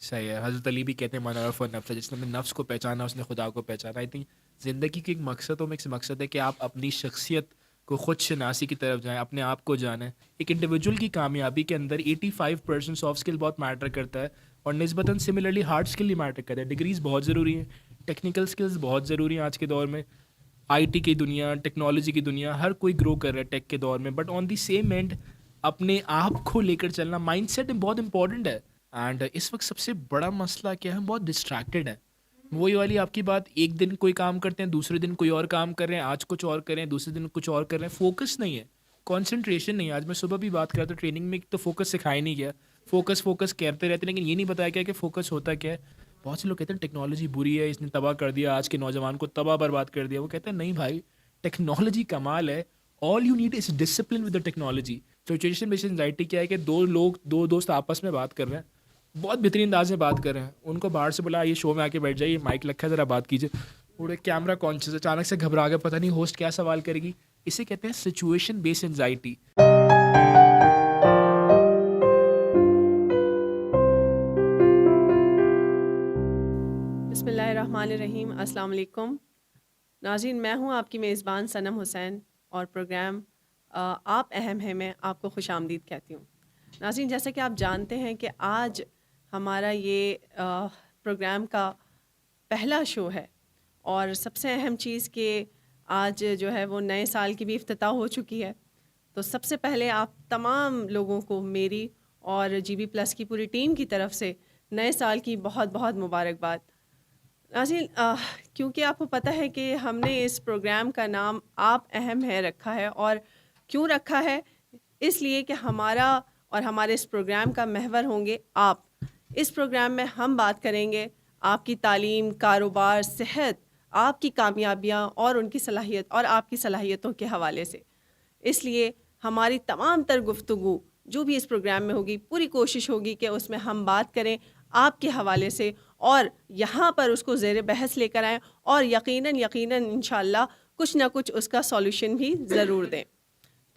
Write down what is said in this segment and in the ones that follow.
सही है। हज़रत अली भी कहते हैं मन अरफ़ नफ्स, जिसने अपने नफ्स को पहचाना उसने खुदा को पहचाना। आई थिंक ज़िंदगी की एक मकसद में एक मकसद है कि आप अपनी शख्सियत को खुद शनासी की तरफ जाएँ, अपने आप को जानें। एक इंडिविजुअल की कामयाबी के अंदर 85% सॉफ्ट स्किल बहुत मैटर करता है और निस्बतन सिमिलरली हार्ड स्किल ही मैटर करता है। डिग्रीज़ बहुत ज़रूरी हैं, टेक्निकल स्किल्स बहुत ज़रूरी हैं आज के दौर में। आईटी की दुनिया, टेक्नोलॉजी की दुनिया, हर कोई ग्रो कर रहा है टेक के दौर में, but on the same and अपने आप को लेकर चलना, माइंडसेट बहुत इंपॉर्टेंट है। एंड इस वक्त सबसे बड़ा मसला क्या है, हम बहुत डिस्ट्रैक्टेड हैं। वही वाली आपकी बात, एक दिन कोई काम करते हैं, दूसरे दिन कोई और काम कर रहे हैं, आज कुछ और कर रहे हैं, दूसरे दिन कुछ और कर रहे हैं। फोकस नहीं है, कॉन्सेंट्रेशन नहीं है। आज मैं सुबह भी बात कर रहा था ट्रेनिंग में, तो फोकस सिखाया नहीं गया। फोकस फोकस कहते रहते हैं, लेकिन ये नहीं बताया गया कि फोकस होता क्या है। बहुत से लोग कहते हैं टेक्नोलॉजी बुरी है, इसने तबाह कर दिया, आज के नौजवान को तबाह बर्बाद कर दिया। वो कहते हैं नहीं भाई, टेक्नोलॉजी कमाल है, all you need is discipline with the technology. Situation based anxiety क्या है कि दो दोस्त आपस में बात कर रहे हैं, बहुत बेहतरीन अंदाज में बात कर रहे हैं, उनको बाहर से बोला ये शो में आके बैठ जाइए, माइक रखा है, ज़रा बात कीजिए। पूरे कैमरा कॉन्शियस, अचानक से घबरा गया, पता नहीं होस्ट क्या सवाल करेगी। इसे कहते हैं सिचुएशन बेस्ड एंजाइटी। बिस्मिल्लाहिर्रहमानिर्रहीम। अस्सलाम वालेकुम नाज़रीन, मैं हूँ आपकी मेज़बान सनम हुसैन और प्रोग्राम आप अहम हैं मैं आपको खुशामदीद कहती हूँ। नाज़रीन, जैसा कि आप जानते हैं कि आज हमारा ये प्रोग्राम का पहला शो है और सबसे अहम चीज़ कि आज जो है वो नए साल की भी इफ्तिताह हो चुकी है। तो सबसे पहले आप तमाम लोगों को मेरी और जीबी प्लस की पूरी टीम की तरफ से नए साल की बहुत बहुत मुबारकबाद। नाज़रीन, क्योंकि आपको पता है कि हमने इस प्रोग्राम का नाम आप अहम है रखा है, और क्यों रखा है, इसलिए कि हमारा और हमारे इस प्रोग्राम का महवर होंगे आप। इस प्रोग्राम में हम बात करेंगे आपकी तालीम, कारोबार, सेहत, आपकी कामयाबियाँ और उनकी सलाहियत और आपकी सलाहियतों के हवाले से। इसलिए हमारी तमाम तर गुफ्तगू जो भी इस प्रोग्राम में होगी, पूरी कोशिश होगी कि उसमें हम बात करें आपके हवाले से और यहाँ पर उसको ज़ेर बहस लेकर आएँ और यकीनन इंशाअल्लाह कुछ ना कुछ उसका सॉल्यूशन भी ज़रूर दें।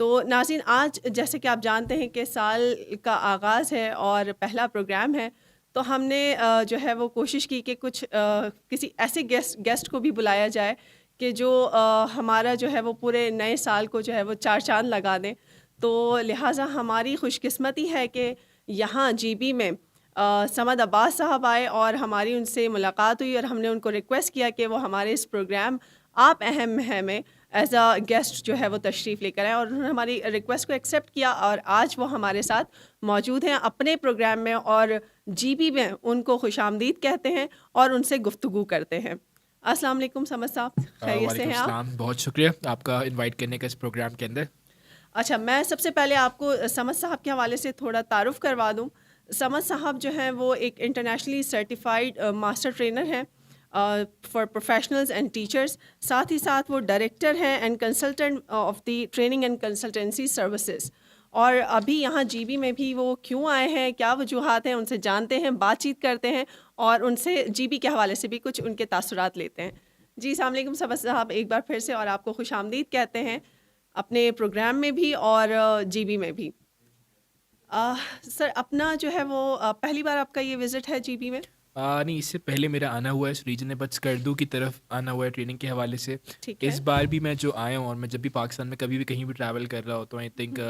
तो नाज़रीन, आज जैसे कि आप जानते हैं कि साल का आगाज़ है और पहला प्रोग्राम है, तो हमने जो है वो कोशिश की कि कुछ किसी ऐसे गेस्ट को भी बुलाया जाए कि जो हमारा जो है वो पूरे नए साल को जो है वो चार चाँद लगा दें। तो लिहाजा हमारी खुशकिस्मती है कि यहाँ जीबी में समद अब्बास साहब आए और हमारी उनसे मुलाकात हुई और हमने उनको रिक्वेस्ट किया कि वो हमारे इस प्रोग्राम आप अहम है में एज अ गेस्ट जो है वो तशरीफ़ लेकर आए, और उन्होंने हमारी रिक्वेस्ट को एक्सेप्ट किया और आज वो हमारे साथ मौजूद हैं अपने प्रोग्राम में, और जीबी में उनको खुशामदीद कहते हैं और उनसे गुफ्तगू करते हैं। अस्सलाम वालेकुम समद साहब, खैरियत से वालेकुम हैं आप? सलाम, बहुत शुक्रिया आपका इनवाइट करने का इस प्रोग्राम के अंदर। अच्छा, मैं सबसे पहले आपको समद साहब के हवाले से थोड़ा तारुफ़ करवा दूँ। समद साहब जो हैं वो एक इंटरनेशनली सर्टिफ़ाइड मास्टर ट्रेनर हैं फॉर प्रोफेशनल्स एंड टीचर्स। साथ ही साथ वो डायरेक्टर हैं and consultant of the training and consultancy services. और अभी यहाँ जीबी में भी वो क्यों आए हैं, क्या वजूहात हैं, उनसे जानते हैं, बातचीत करते हैं और उनसे जीबी के हवाले से भी कुछ उनके तासुरात लेते हैं। जी, अस्सलाम वालेकुम समद साहब, एक बार फिर से और आपको खुशामदीद कहते हैं अपने प्रोग्राम में भी और जीबी में भी। सर, अपना जो है वो पहली बार आपका ये विज़िट है जीबी में? नहीं, इससे पहले मेरा आना हुआ है इस रीजन में, बट स्कर्दू की तरफ आना हुआ है ट्रेनिंग के हवाले से। ठीक इस है। बार भी मैं जो आया हूँ, और मैं जब भी पाकिस्तान में कभी भी कहीं भी ट्रैवल कर रहा होता हूँ, आई थिंक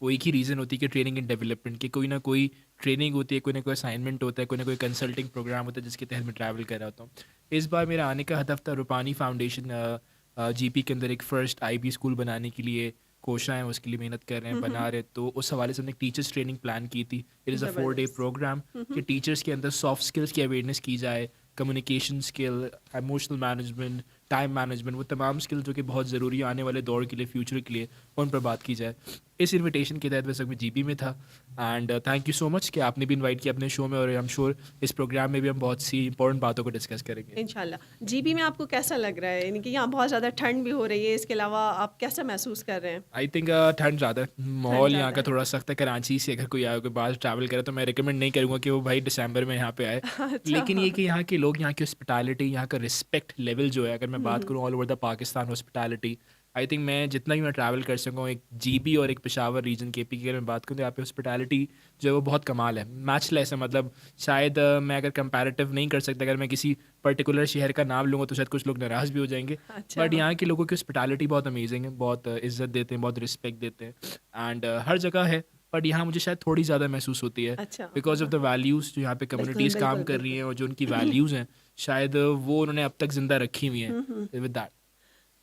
वो एक ही रीज़न होती है कि ट्रेनिंग एंड डेवलपमेंट की। कोई ना कोई ट्रेनिंग होती है, कोई ना कोई असाइनमेंट होता है, कोई ना कोई कंसल्टिंग प्रोग्राम होता है जिसके तहत मैं ट्रैवल कर रहा होता हूँ। इस बार मेरा आने का हदफ था रूपानी फाउंडेशन जीपी के अंदर एक फ़र्स्ट आईबी स्कूल बनाने के लिए कोशिश हैं, उसके लिए मेहनत कर रहे हैं, बना रहे हैं। तो उस हवाले से हमने टीचर्स ट्रेनिंग प्लान की थी। इट इज़ अ 4 डे ज़बरदस्त। प्रोग्राम कि टीचर्स के अंदर सॉफ्ट स्किल्स की अवेयरनेस की जाए, communication skill, emotional management, time management, वो तमाम स्किल जो कि बहुत ज़रूरी है आने वाले दौर के लिए, फ्यूचर के लिए, उन पर बात की जाए। इस इनविटेशन के तहत वैसे मैं जीपी में था, and thank you so much कि आपने भी इनवाइट किया अपने शो में, और आई एम श्योर इस प्रोग्राम में भी हम बहुत सी इंपॉर्टेंट बातों को डिस्कस करेंगे। इंशाल्लाह। जीबी में आपको कैसा लग रहा है? यानी कि यहाँ बहुत ज़्यादा ठंड भी हो रही है, इसके अलावा आप कैसा महसूस कर रहे हैं? आई थिंक ठंड ज़्यादा है, ठंड माहौल यहाँ ज़्यादा का है। थोड़ा सख्त है। कराची से अगर कोई आए, कोई बाहर ट्रैवल करे, तो मैं रिकमेंड नहीं करूँगा कि वो भाई दिसंबर में यहाँ पे आए। अच्छा। लेकिन ये कि यहाँ के लोग, यहाँ की हॉस्पिटैलिटी, यहाँ का रिस्पेक्ट लेवल जो है, अगर मैं बात करूँ all over the Pakistan, hospitality I think मैं जितना भी मैं ट्रैवल कर सकूँ, एक जीबी और एक पेशावर रीजन केपी की अगर मैं बात करूँ तो यहाँ पे हॉस्पिटैलिटी जो है वो बहुत कमाल है, मैचलेस है। मतलब शायद मैं अगर कंपैरेटिव नहीं कर सकता, अगर मैं किसी पर्टिकुलर शहर का नाम लूँगा तो शायद कुछ लोग नाराज़ भी हो जाएंगे। अच्छा। बट यहाँ के लोगों की हॉस्पिटैलिटी बहुत अमेजिंग है, बहुत इज्जत देते हैं, बहुत रिस्पेक्ट देते हैं। एंड हर जगह है, बट यहाँ मुझे शायद थोड़ी ज़्यादा महसूस होती है अच्छा, बिकॉज ऑफ हाँ। द वैल्यूज़ जो यहाँ पे बिल्कुल, कम्युनिटीज़ काम बिल्कुल, कर रही बिल्कुल। हैं और जो उनकी वैल्यूज़ हैं, शायद वो उन्होंने अब तक ज़िंदा रखी हुई हैं हुँ, हुँ। With that.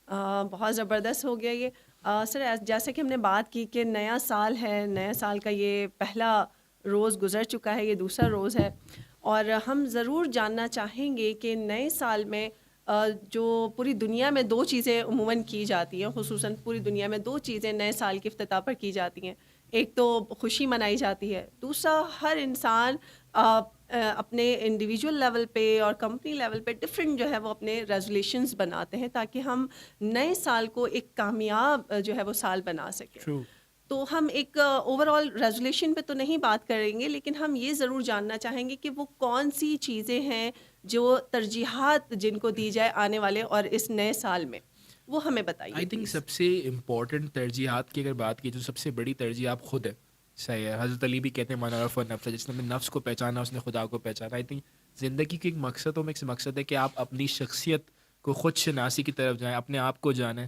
बहुत ज़बरदस्त हो गया ये। सर जैसे कि हमने बात की कि नया साल है, नए साल का ये पहला रोज़ गुज़र चुका है, ये दूसरा रोज़ है और हम ज़रूर जानना चाहेंगे कि नए साल में जो पूरी दुनिया में 2 चीज़ें अमूमन की जाती हैं, ख़ुसूसन पूरी दुनिया में 2 चीज़ें नए साल के इफ्तिताह पर की जाती हैं। एक तो खुशी मनाई जाती है, दूसरा हर इंसान अपने इंडिविजुअल लेवल पे और कंपनी लेवल पे डिफरेंट जो है वो अपने रेज़ोल्यूशंस बनाते हैं ताकि हम नए साल को एक कामयाब जो है वो साल बना सकें। ट्रू। तो हम एक ओवरऑल रेज़ोल्यूशन पे तो नहीं बात करेंगे, लेकिन हम ये ज़रूर जानना चाहेंगे कि वो कौन-सी चीज़ें हैं जो तरजीहात जिनको दी जाए आने वाले और इस नए साल में, वो हमें बताइए आई थिंक प्लीज़। सबसे इम्पोर्टेंट तरजीहात की अगर बात की, जो सबसे बड़ी तरजीह आप खुद है। सही है, हज़रत अली भी कहते हैं मन अरफ़ नफ्स, जिसने अपने नफ्स को पहचाना उसने खुदा को पहचाना। आई थिंक ज़िंदगी की एक मकसद में एक मकसद है कि आप अपनी शख्सियत को खुद शनासी की तरफ जाएं, अपने आप को जानें।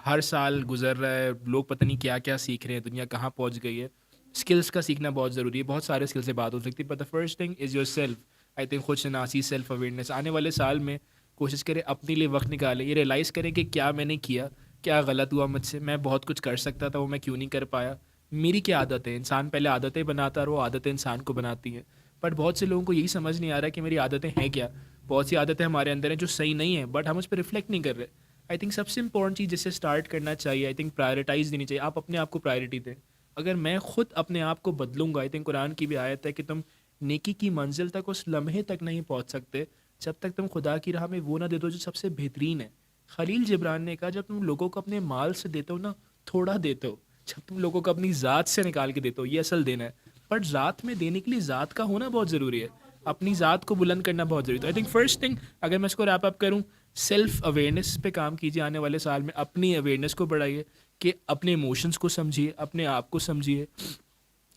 हर साल गुजर रहा है, लोग पता नहीं क्या क्या सीख रहे हैं, दुनिया कहाँ पहुँच गई है। स्किल्स का सीखना बहुत ज़रूरी है, बहुत सारे स्किल से बात हो सकती है, but the first thing is your self. I think खुद शनासी, सेल्फ अवेयरनेस आने वाले साल में कोशिश करें अपने लिए वक्त निकालें, ये रियलाइज़ करें कि क्या मैंने किया, क्या गलत हुआ मुझसे, मैं बहुत कुछ कर सकता था वो मैं क्यों नहीं कर पाया, मेरी क्या आदत है। इंसान पहले आदतें बनाता है और वो आदतें इंसान को बनाती हैं। बट बहुत से लोगों को यही समझ नहीं आ रहा है कि मेरी आदतें हैं क्या। बहुत सी आदतें हमारे अंदर हैं जो सही नहीं है, बट हम उस पर रिफ्लेक्ट नहीं कर रहे। आई थिंक सबसे इंपॉर्टेंट चीज़ जिससे स्टार्ट करना चाहिए, आई थिंक प्रायोरिटाइज देनी चाहिए। आप अपने आप को प्रायोरिटी दें। अगर मैं खुद अपने आप को बदलूंगा, आई थिंक कुरान की भी आयत है कि तुम नेकी की मंजिल तक उस लम्हे तक नहीं पहुंच सकते जब तक तुम खुदा की राह में वो ना दे दो जो सबसे बेहतरीन है। खलील जिब्रान ने कहा, जब तुम लोगों को अपने माल से देते हो ना, थोड़ा देते हो। जब तुम लोगों को अपनी ज़ात से निकाल के देते हो, ये असल देना है। बट ज़ात में देने के लिए ज़ात का होना बहुत ज़रूरी है, अपनी ज़ात को बुलंद करना बहुत ज़रूरी है। तो आई थिंक फर्स्ट थिंग, अगर मैं इसको रैप अप करूँ, सेल्फ अवेयरनेस पे काम कीजिए। आने वाले साल में अपनी अवेयरनेस को बढ़ाइए कि अपने इमोशंस को समझिए, अपने आप को समझिए,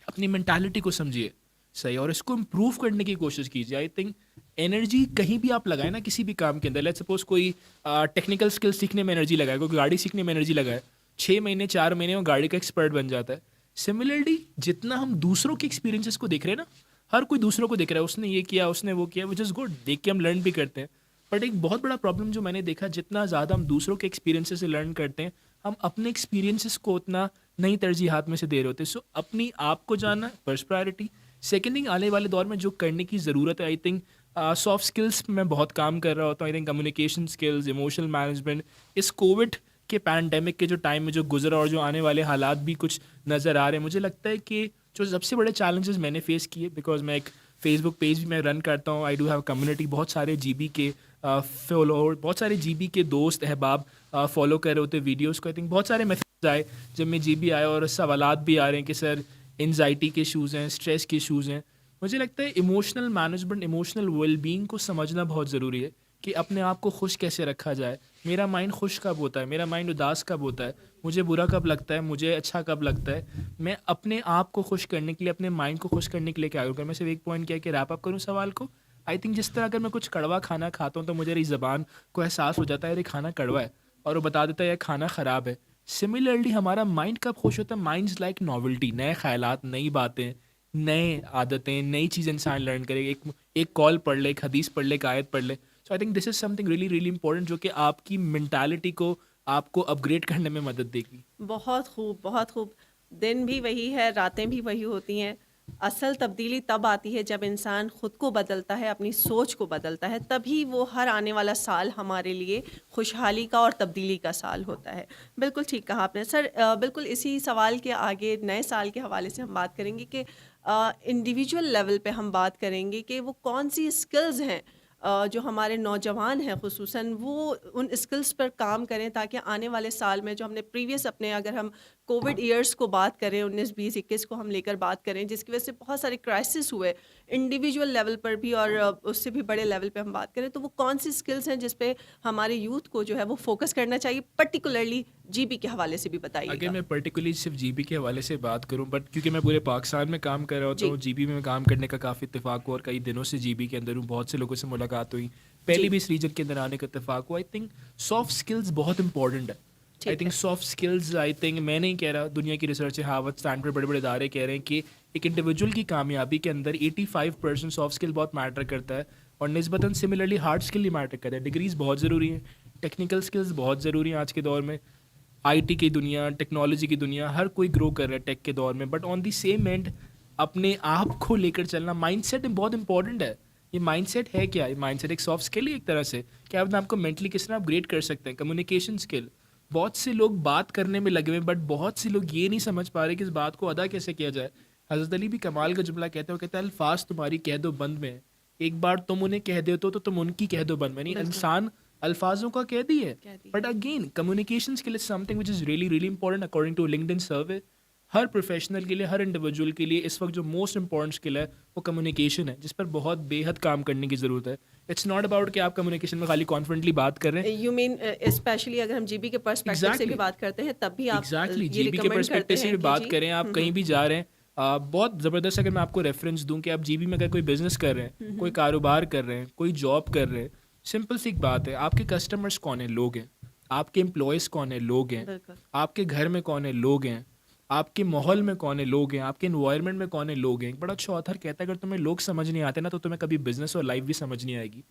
अपनी मेंटालिटी को समझिए। सही, और इसको इम्प्रूव करने की कोशिश कीजिए। आई थिंक एनर्जी कहीं भी आप लगाए ना, किसी भी काम के अंदर, लेट्स सपोज कोई टेक्निकल स्किल सीखने में एनर्जी लगाए, कोई गाड़ी सीखने में एनर्जी लगाए, 6 महीने 4 महीने वो गाड़ी का एक्सपर्ट बन जाता है। सिमिलरली जितना हम दूसरों के एक्सपीरियंसेस को देख रहे हैं ना, हर कोई दूसरों को देख रहा है, उसने ये किया, उसने वो किया, विच इज़ गुड, देख के हम लर्न भी करते हैं। बट एक बहुत बड़ा प्रॉब्लम जो मैंने देखा, जितना ज़्यादा हम दूसरों के एक्सपीरियंसेस से लर्न करते हैं, हम अपने एक्सपीरियंसेस को उतना नई तरजीहात में से दे रहे होते हैं। सो अपनी आप को जानना फर्स्ट प्रायोरिटी। सेकेंड थिंग, आने वाले दौर में जो करने की ज़रूरत है, आई थिंक सॉफ्ट स्किल्स में बहुत काम कर रहा होता हूँ। I think communication skills, emotional management, इस कोविड के पैंडेमिक के जो टाइम में जो गुजरा और जो आने वाले हालात भी कुछ नज़र आ रहे हैं, मुझे लगता है कि जो सबसे बड़े चैलेंजेस मैंने फेस किए, बिकॉज मैं एक फेसबुक पेज भी मैं रन करता हूँ, आई डू हैव कम्युनिटी, बहुत सारे जीबी के फॉलोअर, बहुत सारे जीबी के दोस्त अहबाब फॉलो कर रहे होते वीडियोज़ को। आई थिंक बहुत सारे मैसेज आए जब मैं जीबी आया, और सवालात भी आ रहे हैं कि सर एनजाइटी के इशूज़ हैं, स्ट्रेस के इशूज़ हैं। मुझे लगता है इमोशनल मैनेजमेंट, इमोशनल वेलबींग को समझना बहुत ज़रूरी है कि अपने आप को खुश कैसे रखा जाए। मेरा माइंड खुश कब होता है, मेरा माइंड उदास कब होता है, मुझे बुरा कब लगता है, मुझे अच्छा कब लगता है। मैं अपने आप को खुश करने के लिए, अपने माइंड को खुश करने के लिए क्या करूँ? मैं सिर्फ एक पॉइंट किया कि रैप अप करूँ सवाल को। आई थिंक जिस तरह अगर मैं कुछ कड़वा खाना खाता हूँ तो मुझे मेरी ज़बान को एहसास हो जाता है ये खाना कड़वा है, और वो बता देता है ये खाना ख़राब है। सिमिलरली हमारा माइंड कब खुश होता है? माइंड्स लाइक नॉवेल्टी, नए ख्यालात, नई बातें, नए आदतें, नई चीज़ इंसान लर्न करे। एक कॉल पढ़ ले, एक हदीस पढ़ ले, एक आयत पढ़ ले। So I think this is something really really important, जो कि आपकी मेंटालिटी को, आपको अपग्रेड करने में मदद देगी। बहुत खूब, बहुत खूब। दिन भी वही है, रातें भी वही होती हैं। असल तब्दीली तब आती है जब इंसान खुद को बदलता है, अपनी सोच को बदलता है, तभी वो हर आने वाला साल हमारे लिए खुशहाली का और तब्दीली का साल होता है। बिल्कुल ठीक कहा आपने। सर बिल्कुल इसी सवाल के आगे नए साल के हवाले से हम बात करेंगे कि इंडिविजुअल लेवल पे हम बात करेंगे कि वो कौन-सी स्किल्स हैं जो हमारे नौजवान हैं ख़ुसूसन वो उन स्किल्स पर काम करें ताकि आने वाले साल में जो हमने प्रीवियस अपने, अगर हम कोविड ईयर्स को बात करें, 19, 20, 21 को हम लेकर बात करें, जिसकी वजह से बहुत सारे क्राइसिस हुए इंडिविजुअल लेवल पर भी और उससे भी बड़े लेवल पे हम बात करें तो वो कौन सी स्किल्स हैं जिस पे हमारे यूथ को जो है वो फोकस करना चाहिए, पर्टिकुलरली जीबी के हवाले से भी अगर बताइएगा। मैं पर्टिकुलरली सिर्फ जीबी के हवाले से बात करूं, बट क्योंकि मैं पूरे पाकिस्तान में काम कर रहा होता जी हूँ, जीबी में काम करने का काफ़ी इत्तेफाक हुआ और कई दिनों से जीबी के अंदर हूँ, बहुत से लोगों से मुलाकात हुई, जी पहले भी इस रीजन के अंदर आने का इत्तेफाक हुआ। आई थिंक सॉफ्ट स्किल्स बहुत इंपॉर्टेंट है। आई ठीक थिंक है। सॉफ्ट स्किल्स, आई थिंक मैं नहीं कह रहा, दुनिया की रिसर्च है, हार्वर्ड स्टैनफोर्ड बड़े बड़े इदारे कह रहे हैं कि एक इंडिविजुअल की कामयाबी के अंदर 85% सॉफ्ट स्किल बहुत मैटर करता है, और निस्बतन सिमिलरली हार्ड स्किल ही मैटर करता है। डिग्रीज बहुत ज़रूरी हैं, टेक्निकल स्किल्स बहुत ज़रूरी हैं आज के दौर में। आईटी की दुनिया, टेक्नोलॉजी की दुनिया, हर कोई ग्रो कर रहा है टेक के दौर में, but on the same and अपने आप को लेकर चलना, माइंडसेट बहुत इंपॉर्टेंट है। ये माइंडसेट है क्या? ये माइंडसेट एक सॉफ्ट स्किल ही एक तरह से, कि आप अपने आपको मेंटली किस तरह अपग्रेड कर सकते हैं। कम्युनिकेशन स्किल, बहुत से लोग बात करने में लगे हुए हैं, बट बहुत से लोग ये नहीं समझ पा रहे कि इस बात को अदा कैसे किया जाए। हज़रत अली भी कमाल का जुमला कहते हैं, वो कहता है अल्फाज तुम्हारी कह दो बंद में, एक बार तुम उन्हें कह देते हो तो तुम उनकी कह दो बंद में। नहीं, बिल्कुल इंसान अल्फाजों का कैदी है। कह दी बट है। Again communication skill is something which is really really important according to LinkedIn survey. हर प्रोफेशनल के लिए, हर इंडिविजुअल के लिए इस वक्त जो मोस्ट इंपॉर्टेंट स्किल है वो कम्युनिकेशन है, जिस पर बहुत बेहद काम करने की ज़रूरत है। इट्स नॉट अबाउट कि आप कम्युनिकेशन में खाली कॉन्फिडेंटली बात कर रहे हैं। यू मीन स्पेशली अगर हम जीबी के पर्सपेक्टिव से भी एग्जैक्टली, बात करते हैं तब भी आप एग्जैक्टली ये जीबी के रिकमेंड पर्सपेक्टिव करते से हैं भी कि बात जी करें, आप कहीं भी जा रहे हैं, बहुत ज़बरदस्त अगर मैं आपको रेफरेंस दूं कि आप जीबी में अगर कोई बिजनेस कर रहे हैं, कोई कारोबार कर रहे हैं, कोई जॉब कर रहे हैं, सिंपल सी एक बात है, आपके कस्टमर्स कौन है? लोग हैं। आपके एम्प्लॉयज़ कौन है? लोग हैं। बिल्कुल आपके घर में कौन है? लोग हैं। आपके माहौल में कौन है? लोग हैं। आपके इन्वायरमेंट में कौन है? लोग हैं। एक बड़ा अच्छा ऑथर कहता है, अगर तुम्हें लोग समझ नहीं आते ना, तो तुम्हें कभी बिजनेस और लाइफ भी समझ नहीं आएगी।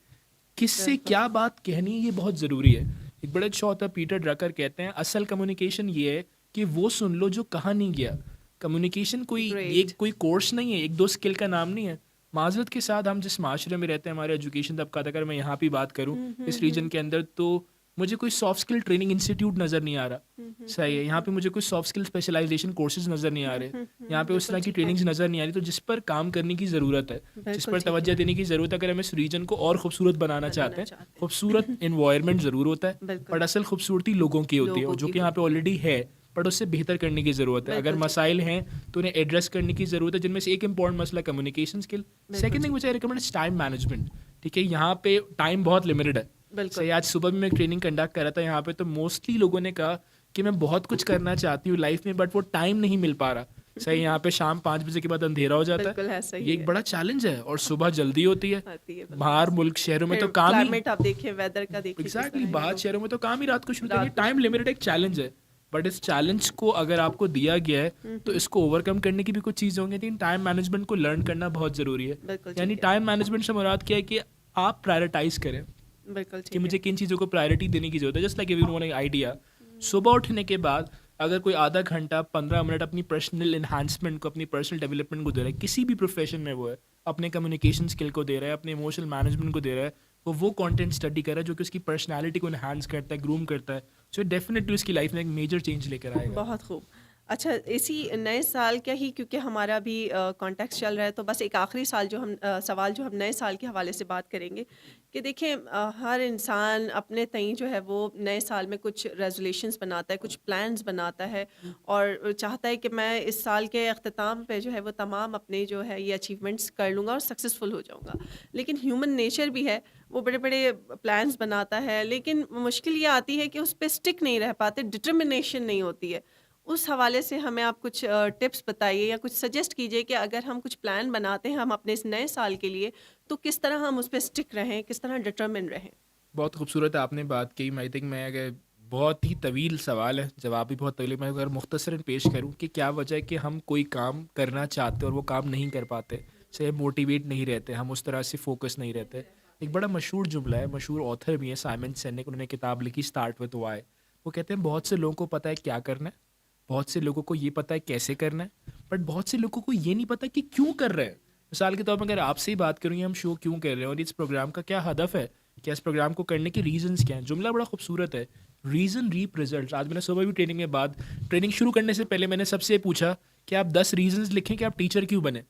किससे बिल्कुल क्या बात कहनी है, ये बहुत ज़रूरी है। एक बड़े अच्छा ऑथर पीटर ड्रकर कहते हैं, असल कम्युनिकेशन ये है कि वो सुन लो जो कहा नहीं गया। कम्युनिकेशन कोई ये ग्रेट कोई कोर्स नहीं है, एक दो स्किल का नाम नहीं है। माजरत के साथ हम जिस माशरे में रहते हैं, हमारे एजुकेशन तबका, अगर मैं यहाँ पे बात करूँ इस रीजन के अंदर, तो मुझे कोई सॉफ्ट स्किल ट्रेनिंग इंस्टीट्यूट नज़र नहीं आ रहा। सही है, यहाँ पे मुझे कोई सॉफ्ट स्किल स्पेशलाइजेशन कोर्सेज नज़र नहीं आ रहे, यहाँ पे उस बिल्कुल तरह की ठीक है। ट्रेनिंग्स नज़र नहीं आ रही, तो जिस पर काम करने की ज़रूरत है, जिस बिल्कुल पर ठीक तवज्जो है। देने की ज़रूरत है। अगर हम इस रीजन को और खूबसूरत बनाना चाहते बनाना हैं, चाहते हैं खूबसूरत इन्वायरमेंट ज़रूर होता है, बिल्कुल बट असल खूबसूरती लोगों की होती है, और लोगों जो की कि यहाँ पे होती है। ऑलरेडी है, बट उससे बेहतर करने की ज़रूरत है। अगर बिल्कुल ठीक है। मसाइल हैं तो उन्हें एड्रेस करने की ज़रूरत है, जिनमें से एक इंपॉर्टेंट मसला कम्युनिकेशन स्किल। बिल्कुल सेकंड थिंग ठीक विच है। I recommend is time management. ठीक है, यहाँ पे टाइम बहुत लिमिटेड है। बिल्कुल सही, आज सुबह भी मैं ट्रेनिंग कंडक्ट कर रहा था यहाँ पे, तो मोस्टली लोगों ने कहा कि मैं बहुत कुछ करना चाहती हूँ लाइफ में, बट वो टाइम नहीं मिल पा रहा। सही, यहाँ पे शाम 5 बजे के बाद अंधेरा हो जाता है। बिल्कुल ऐसा ये ही एक है। बड़ा चैलेंज है, और सुबह जल्दी होती है। आती है बिल्कुल बाहर ऐसा। मुल्क शहरों में फिर तो काम ही, क्लाइमेट आप देखिए, वेदर का देखिए किस एग्जैक्टली तरह है बाहर तो शहरों में तो काम ही रात को शुरू करिए। रात को टाइम लिमिटेड एक चैलेंज है, बट इस चैलेंज को अगर आपको दिया गया है तो इसको ओवरकम करने की भी कुछ चीज़ होंगी, लेकिन टाइम मैनेजमेंट को लर्न करना बहुत ज़रूरी है। बिल्कुल यानी ठीक है। टाइम मैनेजमेंट से मुराद क्या है कि आप प्रायोरिटाइज करें बिल्कुल कि ठीक है। मुझे किन चीज़ों को प्रायोरिटी देने की ज़रूरत है। जस्ट लाइक एवरीवन एक आइडिया, सुबह उठने के बाद अगर कोई आधा घंटा 15 मिनट अपनी पर्सनल इन्हांसमेंट को, अपनी पर्सनल डेवलपमेंट को दे रहा है, किसी भी प्रोफेशन में वो है, अपने कम्युनिकेशन स्किल को दे रहा है, अपने इमोशनल मैनेजमेंट को दे रहा है, वो कंटेंट स्टडी कर रहा है जो कि उसकी पर्सनालिटी को इन्हांस करता है, ग्रूम करता है, सो डेफिनेटली उसकी लाइफ में एक मेजर चेंज लेकर आएगा। बहुत खूब। अच्छा, इसी नए साल का ही क्योंकि हमारा भी कॉन्टेक्स्ट चल रहा है तो बस एक आखिरी साल जो हम सवाल जो हम नए साल के हवाले से बात करेंगे कि देखिए हर इंसान अपने तय जो है वो नए साल में कुछ रेजोल्यूशंस बनाता है, कुछ प्लान्स बनाता है और चाहता है कि मैं इस साल के अख्ताम पे जो है वो तमाम अपने जो है ये अचीवमेंट्स कर लूँगा और सक्सेसफुल हो जाऊँगा। लेकिन ह्यूमन नेचर भी है, वो बड़े-बड़े प्लान्स बनाता है, लेकिन मुश्किल ये आती है कि उस पे स्टिक नहीं रह पाते, डिटर्मिनेशन नहीं होती है। उस हवाले से हमें आप कुछ टिप्स बताइए या कुछ सजेस्ट कीजिए कि अगर हम कुछ प्लान बनाते हैं हम अपने इस नए साल के लिए, तो किस तरह हम उस पे स्टिक रहें, किस तरह डिटर्मिन रहें? बहुत खूबसूरत आपने बात की। आई थिंक मैं अगर बहुत ही तवील सवाल है, जवाब भी बहुत तवील है, मैं अगर मुख्तसरन पेश करूं कि क्या वजह है कि हम कोई काम करना चाहते और वो काम नहीं कर पाते, से मोटिवेट नहीं रहते, हम उस तरह से फोकस नहीं रहते। एक बड़ा मशहूर जुमला है, मशहूर ऑथर भी है साइमन सिनेक, उन्होंने किताब लिखी स्टार्ट विद व्हाई। वो कहते हैं बहुत से लोगों को पता है क्या करना है, बहुत से लोगों को ये पता है कैसे करना है, बट बहुत से लोगों को ये नहीं पता कि क्यों कर रहे हैं। मिसाल के तौर पर अगर आपसे ही बात करूँ, हम शो क्यों कर रहे हैं और इस प्रोग्राम का क्या हदफ है, क्या इस प्रोग्राम को करने के रीजंस क्या हैं। जुमला बड़ा खूबसूरत है, रीज़न रीप रिजल्ट। आज मैंने सुबह भी ट्रेनिंग के बाद, ट्रेनिंग शुरू करने से पहले मैंने सबसे पूछा कि आप 10 रीजंस लिखें कि आप टीचर क्यों बने।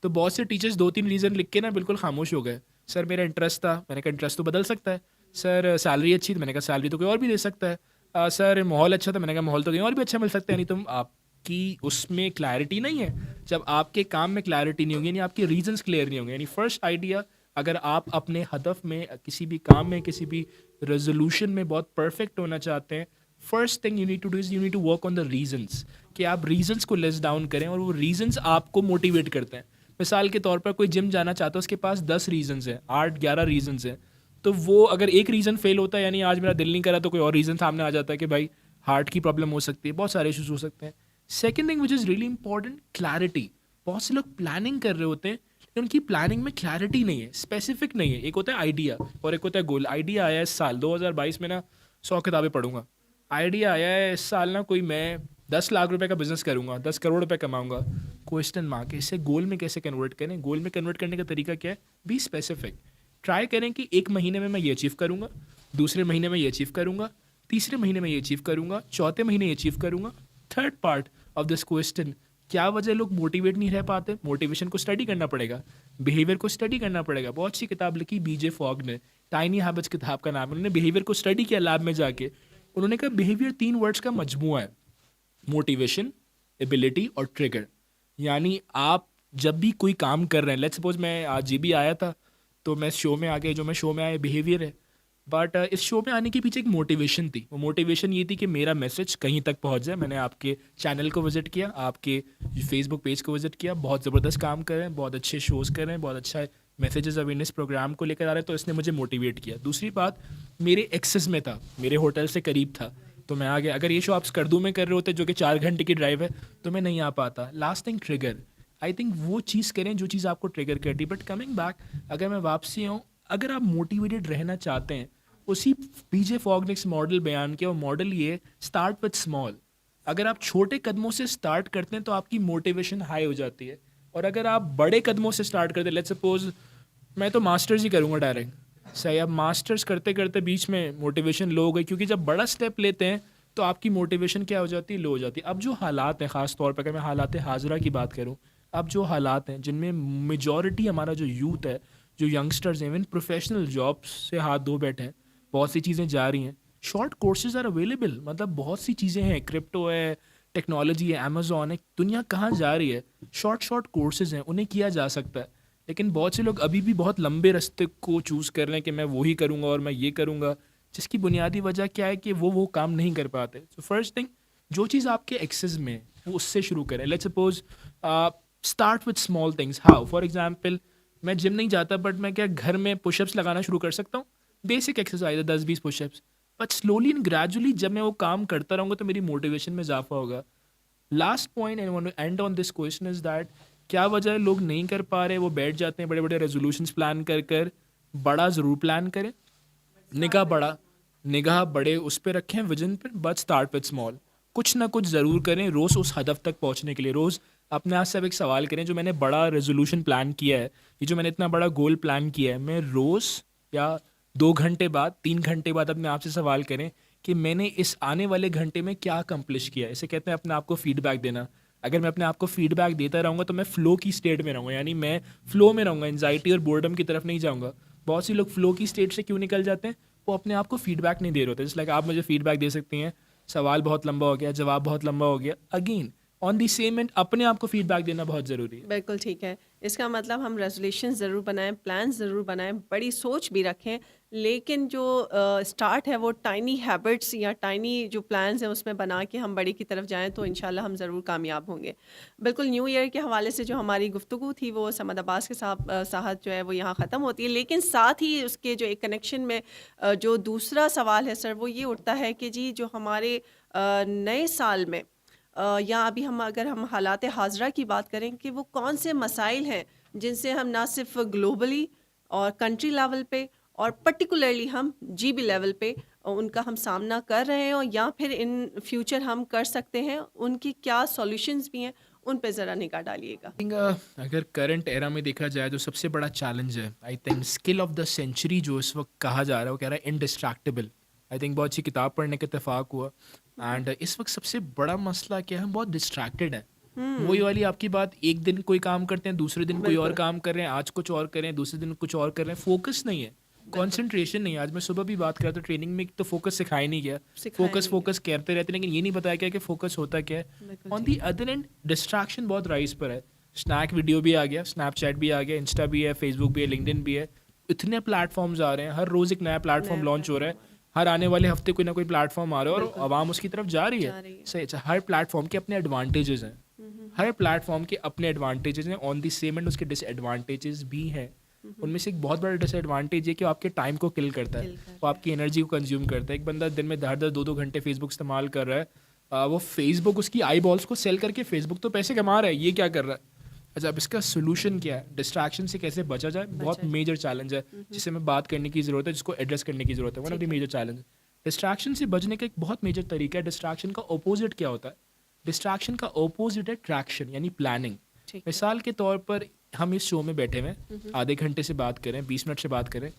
तो बहुत से टीचर्स 2-3 रीज़न लिख के ना बिल्कुल खामोश हो गए। सर मेरा इंटरेस्ट था, मैंने कहा इंटरेस्ट तो बदल सकता है। सर सैलरी अच्छी थी, मैंने कहा सैलरी तो कोई और भी दे सकता है। सर माहौल अच्छा था, मैंने कहा माहौल तो कहीं और भी अच्छा मिल सकता है, नहीं तुम आप कि उसमें क्लैरिटी नहीं है, जब आपके काम में क्लैरिटी नहीं होगी, यानी आपके रीजंस क्लियर नहीं होंगे, यानी फर्स्ट आइडिया, अगर आप अपने हदफ में, किसी भी काम में, किसी भी रेजोल्यूशन में बहुत परफेक्ट होना चाहते हैं, first thing you need to do is you need to work on the reasons, कि आप रीजंस को लेस डाउन करें और वो रीजंस आपको मोटिवेट करते हैं। मिसाल के तौर पर कोई जिम जाना चाहता है, उसके पास 10 रीजंस हैं, 8-11 रीजंस हैं, तो वो अगर एक रीज़न फेल होता है, यानी आज मेरा दिल नहीं करा, तो कोई और रीज़न सामने आ जाता है कि भाई हार्ट की प्रॉब्लम हो सकती है, बहुत सारे इश्यूज हो सकते हैं। Second thing which is really important, clarity. बहुत से लोग प्लानिंग कर रहे होते हैं लेकिन उनकी प्लानिंग में क्लैरिटी नहीं है, स्पेसिफिक नहीं है। एक होता है आइडिया और एक होता है गोल। आइडिया आया है इस साल 2022 में ना 100 किताबें पढ़ूंगा, आइडिया आया है इस साल ना कोई मैं 10 लाख रुपए का बिजनेस करूंगा, 10 करोड़ रुपए कमाऊंगा। क्वेश्चन मार्क, इसे गोल में कैसे कन्वर्ट करें? गोल में कन्वर्ट करने का तरीका क्या है? Be specific. ट्राई करें कि एक महीने में मैं ये अचीव करूंगा, दूसरे महीने में ये अचीव करूंगा, तीसरे महीने में ये अचीव करूंगा, चौथे महीने ये अचीव करूंगा। Third part of this question, क्या वजह लोग मोटिवेट नहीं रह पाते? मोटिवेशन को स्टडी करना पड़ेगा, बिहेवियर को स्टडी करना पड़ेगा। बहुत सी किताब लिखी बीजे फॉग ने, टाइनी हैबिट्स किताब का नाम है। उन्होंने बिहेवियर को स्टडी किया लैब में जाके। उन्होंने कहा बिहेवियर 3 वर्ड्स का मजमुआ है, मोटिवेशन, एबिलिटी और ट्रिगर। यानी आप जब भी कोई काम कर रहे हैं, लेट्स सपोज मैं आज जी भी आया था तो मैं शो में आ गया, जो मैं शो में आया बिहेवियर है, बट इस शो में आने के पीछे एक मोटिवेशन थी। वो मोटिवेशन ये थी कि मेरा मैसेज कहीं तक पहुंच जाए। मैंने आपके चैनल को विजिट किया, आपके फेसबुक पेज को विजिट किया, बहुत ज़बरदस्त काम कर रहे हैं, बहुत अच्छे शोज़ कर रहे हैं, बहुत अच्छा मैसेजेस अवेयरनेस प्रोग्राम को लेकर आ रहे हैं, तो इसने मुझे मोटिवेट किया। दूसरी बात, मेरे एक्सेस में था, मेरे होटल से करीब था, तो मैं आ गया। अगर ये शो आप स्कर्दू में कर रहे होते जो कि 4 घंटे की ड्राइव है, तो मैं नहीं आ पाता। Last thing, trigger. I think वो चीज़ करें जो चीज़ आपको ट्रिगर करती है। बट कमिंग बैक, अगर मैं वापसी आऊँ, अगर आप मोटिवेटेड रहना चाहते हैं, उसी पीजे फॉग ने एक मॉडल बयान किया, और मॉडल ये, स्टार्ट विद स्मॉल। अगर आप छोटे कदमों से स्टार्ट करते हैं तो आपकी मोटिवेशन हाई हो जाती है, और अगर आप बड़े कदमों से स्टार्ट करते हैं, लेट्स सपोज मैं तो मास्टर्स ही करूँगा डायरेक्ट, सही, अब मास्टर्स करते करते बीच में मोटिवेशन लो हो गई, क्योंकि जब बड़ा स्टेप लेते हैं तो आपकी मोटिवेशन क्या हो जाती है? लो हो जाती है। अब जो हालात हैं, ख़ास तौर पर अगर मैं हालात हाज़िरा की बात करूँ, अब जो हालात हैं जिनमें मेजॉरिटी हमारा जो यूथ है, जो यंगस्टर्स हैं, इवन प्रोफेशनल जॉब्स से हाथ धो बैठे हैं, बहुत सी चीज़ें जा रही हैं, शॉर्ट कोर्सेज आर अवेलेबल, मतलब बहुत सी चीज़ें हैं, क्रिप्टो है, टेक्नोलॉजी है, अमेजोन है, दुनिया कहाँ जा रही है, शॉर्ट कोर्सेज हैं, उन्हें किया जा सकता है। लेकिन बहुत से लोग अभी भी बहुत लंबे रास्ते को चूज़ कर रहे हैं कि मैं वो ही करूँगा और मैं ये करूँगा, जिसकी बुनियादी वजह क्या है कि वो काम नहीं कर पाते। सो फर्स्ट थिंग, जो चीज़ आपके एक्सेस में है वो उससे शुरू करें। Let's suppose start with small things. How? For example, मैं जिम नहीं जाता, बट मैं क्या घर में पुशअप्स लगाना शुरू कर सकता हूँ? बेसिक एक्सरसाइज है, 10-20 pushups, but slowly and gradually जब मैं वो काम करता रहूँगा तो मेरी मोटिवेशन में इजाफा होगा। Last point I want to end on this question is that, क्या वजह है लोग नहीं कर पा रहे? वो बैठ जाते हैं बड़े बड़े रेजोल्यूशंस प्लान कर बड़ा ज़रूर प्लान करें, निगाह बड़े उस पर रखें, विजन पर, बट स्टार्ट विद स्मॉल। कुछ ना कुछ ज़रूर करें रोज़ उस हदफ तक पहुंचने के लिए। रोज़ अपने आप से अब एक सवाल करें, जो मैंने बड़ा रेजोल्यूशन प्लान किया है, ये जो मैंने इतना बड़ा गोल प्लान किया है, मैं रोज़ या 2 घंटे बाद, 3 घंटे बाद अपने आप से सवाल करें कि मैंने इस आने वाले घंटे में क्या अकम्प्लिश किया है। इसे कहते हैं अपने आप को फीडबैक देना। अगर मैं अपने आप को फीडबैक देता रहूँगा तो मैं फ़्लो की स्टेट में रहूँगा, यानी मैं फ़्लो में रहूँगा, एंजाइटी और बोर्डम की तरफ नहीं जाऊँगा। बहुत सी लोग फ़्लो की स्टेट से क्यों निकल जाते हैं? वो अपने आप को फीडबैक नहीं दे रहे होते। जैसे लाइक आप मुझे फीडबैक दे सकती हैं, सवाल बहुत लंबा हो गया, जवाब बहुत लंबा हो गया, again on the same and अपने आप को फीडबैक देना बहुत ज़रूरी है। बिल्कुल ठीक है। इसका मतलब हम रेज़ोल्यूशन ज़रूर बनाएं, प्लान ज़रूर बनाएं, बड़ी सोच भी रखें, लेकिन जो स्टार्ट है वो टाइनी हैबिट्स या टाइनी जो प्लान्स हैं उसमें बना के हम बड़ी की तरफ जाएं तो इंशाल्लाह हम ज़रूर कामयाब होंगे। बिल्कुल, न्यू ईयर के हवाले से जो हमारी गुफ्तगू थी वो समद अब्बास के साथ जो है वो यहाँ ख़त्म होती है, लेकिन साथ ही उसके जो एक कनेक्शन में जो दूसरा सवाल है सर, वो ये उठता है कि जी जो हमारे नए साल में या अभी हम अगर हम हालात हाज़िरा की बात करें कि वो कौन से मसाइल हैं जिनसे हम ना सिर्फ ग्लोबली और कंट्री लेवल पे और पर्टिकुलरली हम जीबी लेवल पे उनका हम सामना कर रहे हैं, और या फिर इन फ्यूचर हम कर सकते हैं, उनकी क्या सॉल्यूशंस भी हैं, उन पे ज़रा निगाह डालिएगा। थिंक अगर करंट एरा में देखा जाए तो सबसे बड़ा चैलेंज है, I think skill of the century जो इस वक्त कहा जा रहा है, वो कह रहा है इंडिस्ट्रैक्टेबल। आई थिंक बहुत अच्छी किताब पढ़ने का इत्तेफाक हुआ। एंड इस वक्त सबसे बड़ा मसला क्या है, हम बहुत डिस्ट्रैक्टेड हैं। वही वाली आपकी बात, एक दिन कोई काम करते हैं, दूसरे दिन कोई और बिल्कुल। काम कर रहे हैं, आज कुछ और कर रहे हैं, दूसरे दिन कुछ और कर रहे हैं, फोकस नहीं है। कंसंट्रेशन नहीं। आज मैं सुबह भी बात कर रहा था ट्रेनिंग में, तो फोकस सिखाया नहीं गया। सिखाया फोकस नहीं फोकस कहते रहते, लेकिन ये नहीं बताया गया कि फोकस होता क्या है। बिल्कुल ऑन ठीक। दी अदर एंड डिस्ट्रैक्शन बहुत राइज पर है। स्नैक वीडियो भी आ गया, स्नैपचैट भी आ गया, इंस्टा भी है, फेसबुक भी है, लिंक्डइन भी है। इतने प्लेटफॉर्म्स आ रहे हैं, हर रोज एक नया प्लेटफॉर्म नया लॉन्च हो रहा है। प्लेटफॉर्म हर आने वाले हफ्ते कोई ना कोई प्लेटफॉर्म आ रहा है और बिल्कुल। आवाम उसकी तरफ जा रही जा है। रही है। सही। अच्छा, हर प्लेटफॉर्म के अपने एडवांटेजेस हैं। हर प्लेटफॉर्म के अपने एडवांटेजेस हैं, ऑन दी सेम एंड उसके डिसएडवांटेजेस भी हैं। उनमें से एक बहुत बड़ा डिसएडवांटेज है कि वो आपके टाइम को किल करता है, Kill करता वो आपकी एनर्जी को कंज्यूम करता है। एक बंदा दिन में 10-10 2-2 घंटे फेसबुक इस्तेमाल कर रहा है, वो फेसबुक उसकी आई बॉल्स को सेल करके फेसबुक तो पैसे कमा रहा है, ये क्या कर रहा है? अच्छा, अब इसका सोल्यूशन क्या है? डिस्ट्रैक्शन से कैसे बचा जाए? बहुत जाए। मेजर चैलेंज है जिसे हमें बात करने की ज़रूरत है, जिसको एड्रेस करने की ज़रूरत है। One of the major challenge. Distraction से बचने का एक बहुत मेजर तरीका है। डिस्ट्रैक्शन का ऑपोजिट क्या होता है? डिस्ट्रैक्शन का ऑपोजिट है ट्रैक्शन, यानी प्लानिंग। ठीक है। मिसाल के तौर पर हम इस शो में बैठे हुए हैं, आधे घंटे से बात करें, 20 मिनट से बात करें,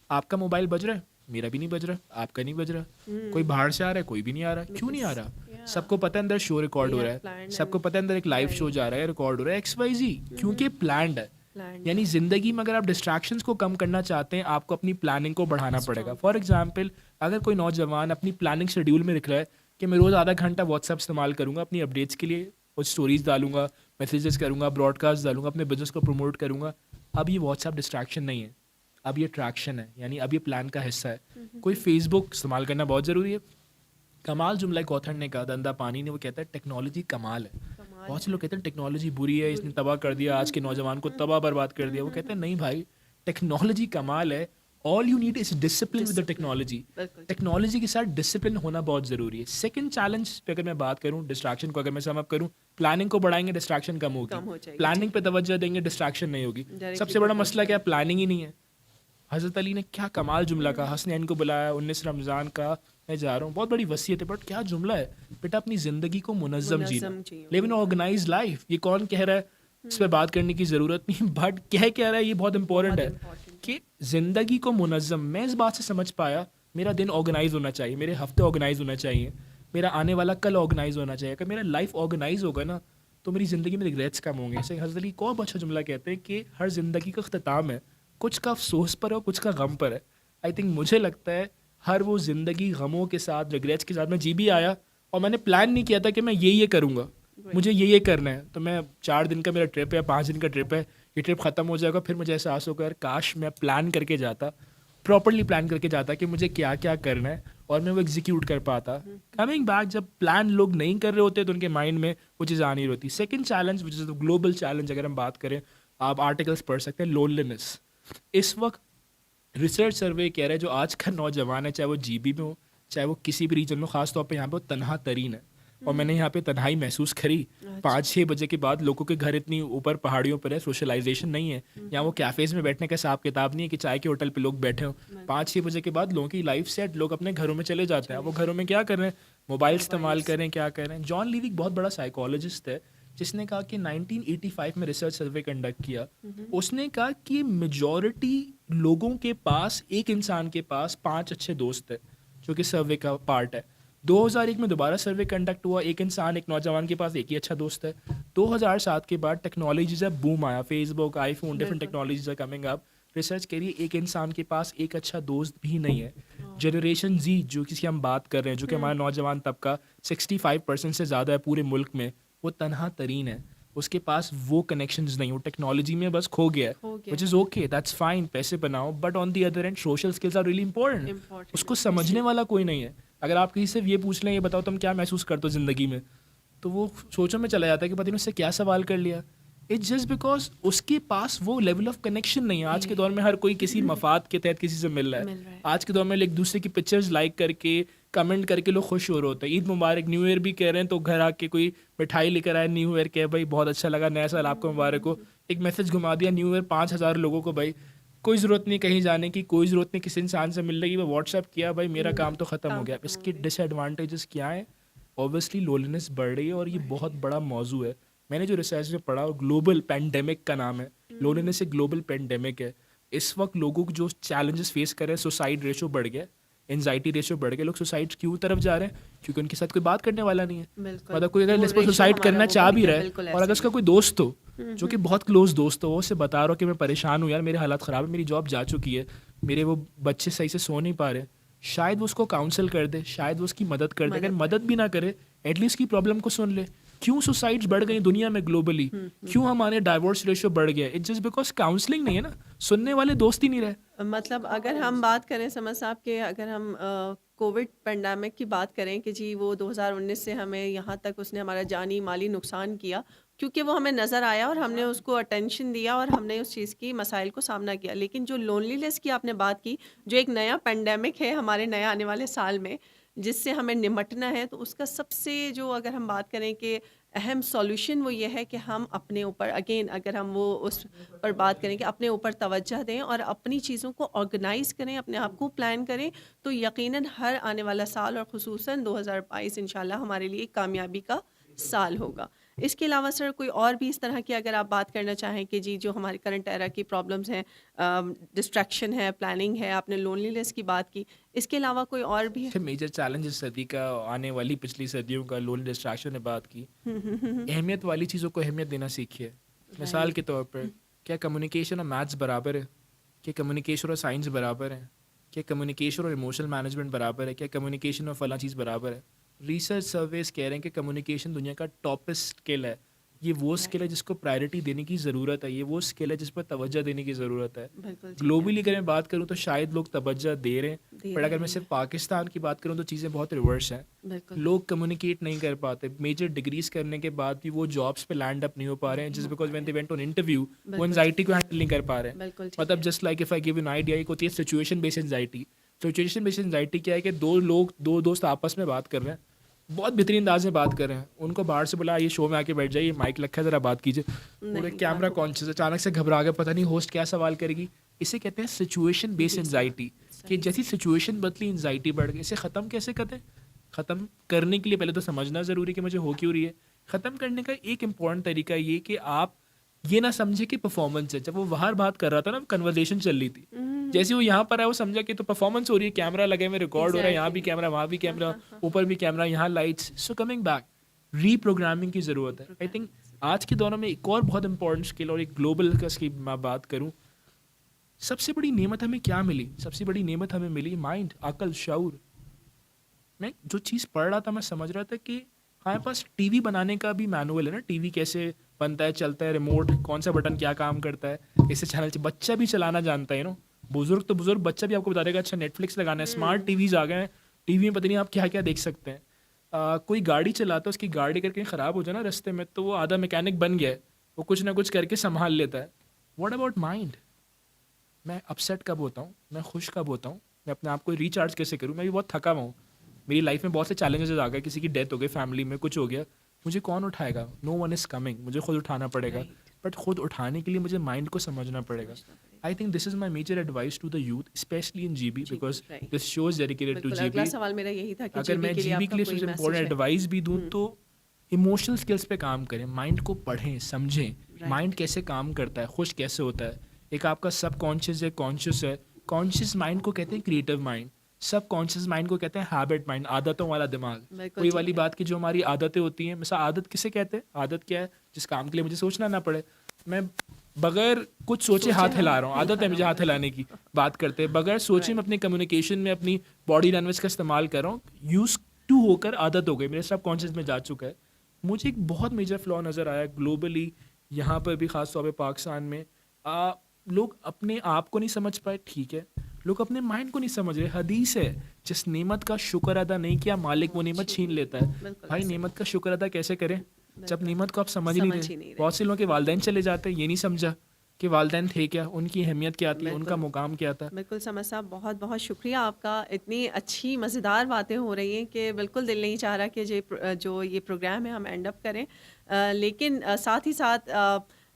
आपका मोबाइल बज रहा है, मेरा भी नहीं बज रहा, आपका नहीं बज रहा, कोई बाहर से आ रहा है, कोई भी नहीं आ रहा। क्यों नहीं आ रहा? Yeah. सबको पता है अंदर शो रिकॉर्ड We हो have रहा है, planned सबको and पता है अंदर एक लाइव right. शो जा रहा है, रिकॉर्ड हो रहा है, XYZ, क्योंकि प्लान्ड है। Planned यानी जिंदगी में अगर आप डिस्ट्रैक्शंस को कम करना चाहते हैं, आपको अपनी प्लानिंग को बढ़ाना पड़ेगा। फॉर एग्जांपल, अगर कोई नौजवान अपनी प्लानिंग शेड्यूल में लिख रहा है कि मैं रोज़ आधा घंटा व्हाट्सएप इस्तेमाल करूंगा अपनी अपडेट्स के लिए, और स्टोरीज डालूंगा, मैसेजेस करूंगा, ब्रॉडकास्ट डालूंगा, अपने बिजनेस को प्रमोट करूंगा, अब ये व्हाट्सएप डिस्ट्रैक्शन नहीं है, अब ये ट्रैक्शन है, यानी अब ये प्लान का हिस्सा है। कोई फेसबुक इस्तेमाल करना बहुत ज़रूरी है। कमाल जुमला एक ऑथर ने कहा, धंधा पानी ने, वो कहता है टेक्नोलॉजी कमाल है। कमाल बहुत से लोग कहते हैं टेक्नोलॉजी बुरी है, इसने तबाह कर दिया, आज के नौजवान को तबाह बर्बाद कर दिया। वो कहते हैं नहीं भाई, टेक्नोलॉजी कमाल है, all you need is discipline with the technology. बिल्कुल ठीक। टेक्नोलॉजी के साथ डिसिप्लिन होना बहुत ज़रूरी है। सेकंड चैलेंज पे अगर मैं बात करूं, डिस्ट्रैक्शन को अगर मैं सम अप करूं, प्लानिंग को बढ़ाएंगे, डिस्ट्रैक्शन कम कम हो होगी। जाएगी, प्लानिंग पे तवज्जो देंगे, डिस्ट्रैक्शन नहीं होगी। Directly सबसे बड़ा focus मसला क्या है? प्लानिंग ही नहीं है। हज़रत अली ने क्या कमाल जुमला कहा, हसनैन को बुलाया 19 रमज़ान का, मैं जा रहा हूँ, बहुत बड़ी वसीयत है, बट क्या जुमला है, बेटा अपनी ज़िंदगी को मुनज़्ज़म जीना, मुनज़्ज़म जियो। Live in organise life. ये कौन कह रहा है? इस पर बात करने की ज़रूरत नहीं, बट कह रहा है, ये बहुत इंपॉर्टेंट है important कि ज़िंदगी को मुनज़्ज़म। मैं इस बात से समझ पाया, मेरा दिन ऑर्गेनाइज होना चाहिए, मेरे हफ्ते ऑर्गेनाइज होना चाहिए, मेरा आने वाला कल ऑर्गेनाइज होना चाहिए। अगर मेरा लाइफ ऑर्गेनाइज होगा ना, तो मेरी ज़िंदगी में रिग्रेट्स कम होंगे। जैसे हज़रत अली को अच्छा जुमला कहते हैं कि हर ज़िंदगी का अख्ताम है, कुछ का अफसोस पर है और कुछ का गम पर है। आई थिंक मुझे लगता है हर वो ज़िंदगी गमों के साथ, रिग्रेट्स के साथ मैं जी भी आया, और मैंने प्लान नहीं किया था कि मैं ये करूँगा, मुझे ये करना है। तो मैं 4 दिन का मेरा ट्रिप है, 5 दिन का ट्रिप है, ये ट्रिप ख़त्म हो जाएगा, फिर मुझे एहसास होगा यार काश मैं प्लान करके जाता, प्रॉपरली प्लान करके जाता कि मुझे क्या क्या करना है, और मैं वो एग्जीक्यूट कर पाता। कमिंग बैक, जब प्लान लोग नहीं कर रहे होते तो उनके माइंड में वो चीज़ आ नहीं होती। Second challenge which is the global challenge, अगर हम बात करें, आप आर्टिकल्स पढ़ सकते हैं, लोनलीनेस। इस वक्त रिसर्च सर्वे कह रहा है जो आज का नौजवान है, चाहे वो जीबी में हो, चाहे वो किसी भी रीजन में, खासतौर पे यहाँ पे वो तनहा तरीन है। और मैंने यहाँ पे तन्हाई महसूस करी। 5-6 बजे के बाद लोगों के घर इतनी ऊपर पहाड़ियों पर है, सोशलाइजेशन नहीं है, यहाँ वो कैफ़ेज़ में बैठने का हिसाब किताब नहीं है कि चाय के होटल पे लोग बैठे हों। 5-6 बजे के बाद लोगों की लाइफ सेट, लोग अपने घरों में चले जाते हैं। वो घरों में क्या कर रहे हैं? मोबाइल इस्तेमाल कर रहे हैं, क्या कर रहे हैं? जॉन लीविक बहुत बड़ा साइकोलॉजिस्ट है, जिसने कहा कि 1985 में रिसर्च सर्वे कंडक्ट किया। उसने कहा कि मेजॉरिटी लोगों के पास, एक इंसान के पास 5 अच्छे दोस्त है, जो कि सर्वे का पार्ट है। 2001 में दोबारा सर्वे कंडक्ट हुआ, एक इंसान, एक नौजवान के पास एक ही अच्छा दोस्त है। 2007 के बाद टेक्नोलॉजी जब बूम आया, Facebook, iPhone, different technologies are coming up, research कह रही है एक इंसान के पास एक अच्छा दोस्त भी नहीं है। जनरेशन जी जो किसी हम बात कर रहे हैं, जो कि हमारा नौजवान तबका 65% से ज़्यादा है पूरे मुल्क में, वो तनहा तरीन है, उसके पास वो कनेक्शंस नहीं, वो टेक्नोलॉजी में बस खो गया है, which is okay, that's fine, पैसे बनाओ, but on the other end social skills are really important. उसको समझने वाला कोई नहीं है। अगर आप किसी से ये पूछ लें, ये बताओ तुम क्या महसूस करते हो ज़िंदगी में, तो वो सोचों में चला जाता है कि पता नहीं उससे क्या सवाल कर लिया। इट्स जस्ट बिकॉज उसके पास वो लेवल ऑफ कनेक्शन नहीं है। आज के दौर में हर कोई किसी मफाद के तहत किसी से मिल रहा है। आज के दौर में एक दूसरे की पिक्चर्स लाइक करके, कमेंट करके लोग खुश हो रहे होते हैं। ईद मुबारक, न्यू ईयर भी कह रहे हैं तो घर आके कोई मिठाई लेकर आया, न्यू ईयर कह भाई बहुत अच्छा लगा, नया साल आपको मुबारक हो, एक मैसेज घुमा दिया, न्यू ईयर 5000 लोगों को। भाई कोई ज़रूरत नहीं कहीं जाने की, कोई ज़रूरत नहीं किसी इंसान से मिलने की, वो व्हाट्सएप किया, भाई मेरा काम तो ख़त्म हो गया। इसके डिसएडवांटेजेस क्या हैं? ऑब्वियसली लोनलीनेस बढ़ रही है, और ये बहुत बड़ा मौजू है। मैंने जो रिसर्च में पढ़ा, ग्लोबल पैंडेमिक का नाम है। लोनलीनेस एक ग्लोबल पैंडेमिक है। इस वक्त लोगों को जो चैलेंजेस फेस कर रहे हैं, सुसाइड रेशो बढ़ गया, एंजाइटी रेशो बढ़ गया, लोग सुसाइड क्यों तरफ जा रहे हैं? क्योंकि उनके साथ कोई बात करने वाला नहीं है। मतलब कोई अगर सुसाइड करना चाह भी रहा है, और अगर उसका कोई दोस्त हो जो कि बहुत क्लोज दोस्त हो, वो उससे बता रहा हो कि मैं परेशान हूँ यार, मेरे हालात ख़राब है, मेरी जॉब जा चुकी है, मेरे वो बच्चे सही से सो नहीं पा रहे, शायद वो उसको काउंसल कर दे, शायद वो उसकी मदद कर दे। अगर मदद भी ना करे एटलीस्ट की प्रॉब्लम को सुन ले। क्यों सुसाइड्स बढ़ गई दुनिया में ग्लोबली, क्यों हमारे डाइवोर्स रेशियो बढ़ गया? इट्स जस्ट बिकॉज काउंसलिंग नहीं है ना, सुनने वाले दोस्त ही नहीं रहे। मतलब अगर हम बात करें समझ साहब के, अगर हम कोविड पेंडेमिक की बात करें कि जी वो 2019 से हमें यहाँ तक उसने हमारा जानी माली नुकसान किया, क्योंकि वो हमें नज़र आया और हमने उसको अटेंशन दिया और हमने उस चीज़ की मसाइल को सामना किया। लेकिन जो लोनलीनेस की आपने बात की, जो एक नया पेंडेमिक है हमारे नए आने वाले साल में, जिससे हमें निमटना है, तो उसका सबसे जो अगर हम बात करें कि अहम सॉल्यूशन वो ये है कि हम अपने ऊपर अगेन अगर हम वो उस पर बात करें कि अपने ऊपर तवज्जो दें और अपनी चीज़ों को ऑर्गेनाइज़ करें, अपने आप को प्लान करें, तो यकीनन हर आने वाला साल और ख़ुसूसन 2022 इंशाल्लाह हमारे लिए कामयाबी का साल होगा। इसके अलावा सर कोई और भी इस तरह की अगर आप बात करना चाहें कि जी जो हमारी करंट एरा की प्रॉब्लम्स हैं, डिस्ट्रैक्शन है, प्लानिंग है, आपने लोनलीनेस की बात की, इसके अलावा कोई और भी है? सबसे मेजर चैलेंज इस सदी का, आने वाली पिछली सदियों का, लोन डिस्ट्रैक्शन ने बात की। अहमियत वाली चीज़ों को अहमियत देना सीखिए। मिसाल के तौर पर क्या कम्युनिकेशन और मैथ्स बराबर है? क्या कम्युनिकेशन और साइंस बराबर है? क्या कम्युनिकेशन और इमोशनल मैनेजमेंट बराबर है? क्या कम्युनिकेशन और फला चीज़ बराबर है? रिसर्च सर्वेस कह रहे हैं कि कम्युनिकेशन दुनिया का टॉपेस्ट स्किल है। ये वो स्किल है जिसको प्रायोरिटी देने की ज़रूरत है, ये वो स्किल है जिस पर तवज्जो देने की ज़रूरत है। बिल्कुल ठीक है। ग्लोबली अगर मैं बात करूँ तो शायद लोग तवज्जो दे रहे हैं, दे पर अगर रहे मैं हैं। सिर्फ पाकिस्तान की बात करूँ तो चीज़ें बहुत रिवर्स हैं। बिल्कुल लोग कम्युनिकेट नहीं कर पाते, मेजर डिग्रीज करने के बाद भी वो जॉब्स पे लैंड अप नहीं हो पा रहे हैं, just because when they went on interview वो बिल्कुल एंजाइटी को हैंडल नहीं कर पा रहे हैं। बिल्कुल ठीक मतलब है। Just like if I give an idea, एक होती है situation based anxiety. Situation based anxiety क्या है कि दो दोस्त आपस में बात कर रहे हैं, बहुत बेहतरीन अंदाज में बात कर रहे हैं, उनको बाहर से बोला ये शो में आके बैठ जाइए, माइक रखा है ज़रा बात कीजिए, पूरे नहीं, कैमरा बात- कॉन्शियस, अचानक से घबरा गए, पता नहीं होस्ट क्या सवाल करेगी। इसे कहते हैं सिचुएशन बेस्ड एंजाइटी, कि जैसी सिचुएशन बदली एंजाइटी बढ़ गई। इसे ख़त्म कैसे करते? ख़त्म करने के लिए पहले तो समझना ज़रूरी कि मुझे हो क्यों रही है। ख़त्म करने का एक इम्पॉर्टेंट तरीका ये कि आप ये ना समझे कि परफॉर्मेंस है। जब वो बाहर बात कर रहा था ना, कन्वर्सेशन चल रही थी, जैसे वो यहाँ पर है वो समझा कि तो परफॉर्मेंस हो रही है, कैमरा लगे हुए, रिकॉर्ड हो रहा है, यहाँ भी Exactly. कैमरा, वहाँ भी कैमरा, ऊपर भी कैमरा, यहाँ lights. So coming back, reprogramming की ज़रूरत है। आई थिंक आज के दौर में एक और बहुत इंपॉर्टेंट स्किल और एक ग्लोबल का की मैं बात करूँ, सबसे बड़ी नेमत हमें क्या मिली? सबसे बड़ी नेमत हमें मिली माइंड, अकल, शऊर। मैं जो चीज़ पढ़ रहा था मैं समझ रहा था कि हमारे पास टीवी बनाने का भी मैनुअल है ना, टीवी कैसे बनता है, चलता है, रिमोट कौन सा बटन क्या काम करता है, इसे चैनल से बच्चा भी चलाना जानता है। बुजुर्ग तो बुजुर्ग, बच्चा भी आपको बता देगा अच्छा नेटफ्लिक्स लगाना है, स्मार्ट टीवीज आ गए हैं, टीवी में पता नहीं आप क्या क्या देख सकते हैं। कोई गाड़ी चलाता है, उसकी गाड़ी करके ख़राब हो जाए ना रास्ते में, तो वो आधा मैकेनिक बन गया है, वो कुछ ना कुछ करके संभाल लेता है। What about mind? मैं अपसेट कब होता हूँ, मैं खुश कब होता हूँ, मैं अपने आप को रिचार्ज कैसे करूँ? मैं भी बहुत थका हुआ हूँ, मेरी लाइफ में बहुत से चैलेंजेस आ गए, किसी की डेथ हो गई, फैमिली में कुछ हो गया, मुझे कौन उठाएगा? नो वन इज़ कमिंग, मुझे खुद उठाना पड़ेगा। बट खुद उठाने के लिए मुझे माइंड को समझना पड़ेगा। I think this is my major advice to the youth, specially in GB, because right. This show is dedicated to बिल्कुल अगला जीबी। सवाल मेरा यही था कि अगर मैं जीबी के लिए जीबी आपका के लिए कोई सबसे मैसेज इम्पोर्टेंट है? एडवाइस भी दूँ तो इमोशनल स्किल्स पे काम करें, माइंड को पढ़ें, समझें, Right. माइंड कैसे काम करता है, खुश कैसे होता है। एक आपका सब कॉन्शियस है, कॉन्शियस है। कॉन्शियस माइंड को कहते हैं क्रिएटिव माइंड, सब कॉन्शियस माइंड को कहते हैं हैबिट माइंड, आदतों वाला दिमाग। बिल्कुल कोई ठीक वाली है। बात की जो हमारी आदतें होती हैं, मिसाल आदत किसे कहते हैं? आदत क्या है? जिस काम के लिए मुझे सोचना ना पड़े, मैं बगैर कुछ सोचे हाथ हिला रहा हूँ, आदत है मुझे हाथ हिलाने की। बात करते हैं बगैर सोचे, मैं अपने कम्युनिकेशन में अपनी बॉडी लैंग्वेज का इस्तेमाल कर रहा हूँ, यूज टू होकर आदत हो गई, मेरे सब कॉन्शियस में जा चुका है। मुझे एक बहुत मेजर फ्लॉ नज़र आया ग्लोबली, यहाँ पर भी ख़ास तौर पे पाकिस्तान में। लोग अपने आप को नहीं समझ पाए, ठीक है, लोग अपने माइंड को नहीं समझ रहे। हदीस है, जिस नेमत का शुक्र अदा नहीं किया मालिक वो नेमत छीन लेता है। बिल्कुल भाई ऐसे। नेमत का शुक्र अदा कैसे करें जब नेमत को आप समझ ही समझ नहीं ही नहीं रहे? रहे। बहुत से लोगों के वालिदैन चले जाते हैं, ये नहीं समझा कि वालिदैन थे क्या, उनकी अहमियत क्या थी, उनका बिल्कुल। मुकाम क्या था। बिल्कुल समझ साहब, बहुत बहुत शुक्रिया आपका। इतनी अच्छी मज़ेदार बातें हो रही हैं कि बिल्कुल दिल नहीं चाह रहा कि जो ये प्रोग्राम है हम एंड अप करें। लेकिन साथ ही साथ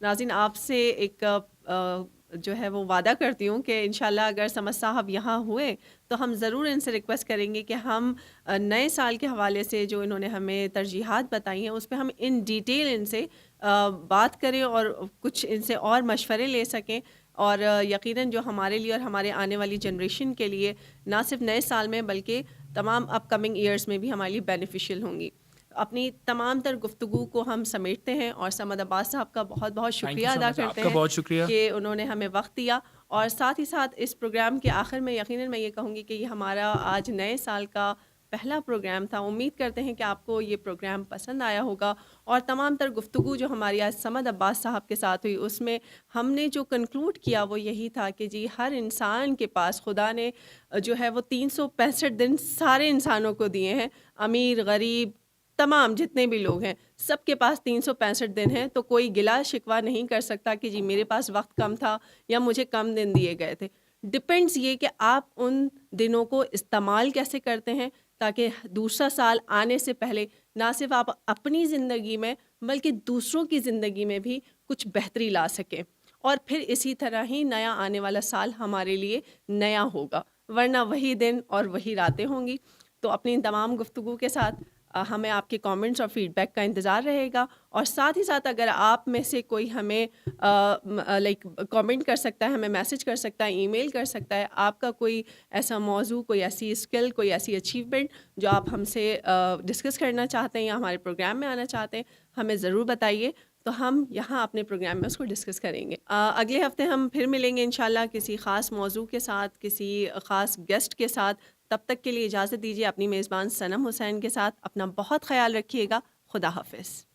नाज़रीन आपसे एक जो है वो वादा करती हूँ कि इंशाल्लाह अगर समझ साहब यहाँ हुए तो हम ज़रूर इनसे रिक्वेस्ट करेंगे कि हम नए साल के हवाले से जो इन्होंने हमें तरजीहात बताई हैं उस पे हम इन डिटेल इनसे बात करें और कुछ इनसे और मशवरे ले सकें, और यकीनन जो हमारे लिए और हमारे आने वाली जनरेशन के लिए ना सिर्फ नए साल में बल्कि तमाम अपकमिंग ईयर्स में भी हमारे लिए बेनिफिशियल होंगी। अपनी तमाम तर गुफ्तगू को हम समेटते हैं और समद अब्बास साहब का बहुत बहुत थैंक यू शुक्रिया सो अदा मच, करते आपका हैं बहुत शुक्रिया। कि उन्होंने हमें वक्त दिया और साथ ही साथ इस प्रोग्राम के आखिर में यकीनन मैं ये कहूँगी कि ये हमारा आज नए साल का पहला प्रोग्राम था। उम्मीद करते हैं कि आपको ये प्रोग्राम पसंद आया होगा और तमाम तर गुफ्तगू जो हमारी आज समद अब्बास साहब के साथ हुई उसमें हमने जो कंक्लूड किया वो यही था कि जी हर इंसान के पास खुदा ने जो है वो 365 दिन सारे इंसानों को दिए हैं, अमीर गरीब तमाम जितने भी लोग हैं सबके पास 365 दिन हैं। तो कोई गिला शिकवा नहीं कर सकता कि जी मेरे पास वक्त कम था या मुझे कम दिन दिए गए थे। डिपेंड्स ये कि आप उन दिनों को इस्तेमाल कैसे करते हैं ताकि दूसरा साल आने से पहले ना सिर्फ आप अपनी ज़िंदगी में बल्कि दूसरों की ज़िंदगी में भी कुछ बेहतरी ला सकें और फिर इसी तरह ही नया आने वाला साल हमारे लिए नया होगा, वरना वही दिन और वही रातें होंगी। तो अपनी इन तमाम गुफ्तगू के साथ हमें आपके कमेंट्स और फीडबैक का इंतज़ार रहेगा और साथ ही साथ अगर आप में से कोई हमें लाइक कमेंट कर सकता है, हमें मैसेज कर सकता है, ईमेल कर सकता है, आपका कोई ऐसा मौजू, कोई ऐसी स्किल, कोई ऐसी अचीवमेंट जो आप हमसे डिस्कस करना चाहते हैं या हमारे प्रोग्राम में आना चाहते हैं, हमें ज़रूर बताइए। तो हम यहाँ अपने प्रोग्राम में उसको डिस्कस करेंगे। अगले हफ्ते हम फिर मिलेंगे इंशाल्लाह किसी ख़ास मौजू के साथ, किसी ख़ास गेस्ट के साथ। तब तक के लिए इजाज़त दीजिए अपनी मेज़बान सनम हुसैन के साथ। अपना बहुत ख्याल रखिएगा। खुदा हाफ़िज़।